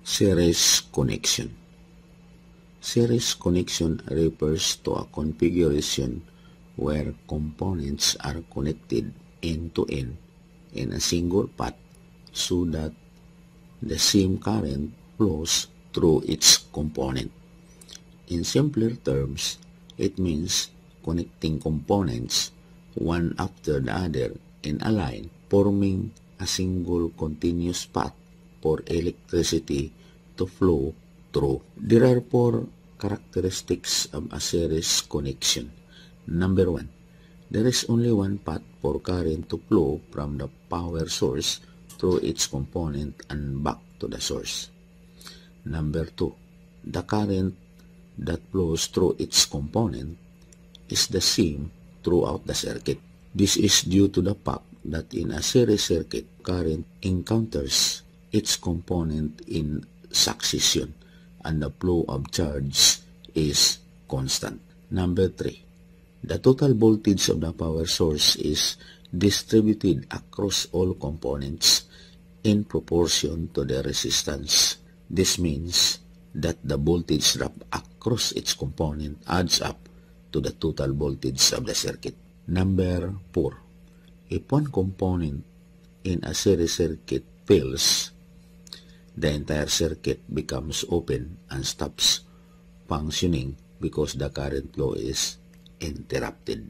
Series connection. Series connection refers to a configuration where components are connected end-to-end in a single path so that the same current flows through its component. In simpler terms, it means connecting components one after the other in a line, forming a single continuous path for electricity to flow through. There are four characteristics of a series connection. Number one, there is only one path for current to flow from the power source through its component and back to the source. Number two, the current that flows through its component is the same throughout the circuit. This is due to the fact that in a series circuit, current encounters its component in succession and the flow of charge is constant. Number three, the total voltage of the power source is distributed across all components in proportion to the resistance. This means that the voltage drop across its component adds up to the total voltage of the circuit. Number four, if one component in a series circuit fails, the entire circuit becomes open and stops functioning because the current flow is interrupted.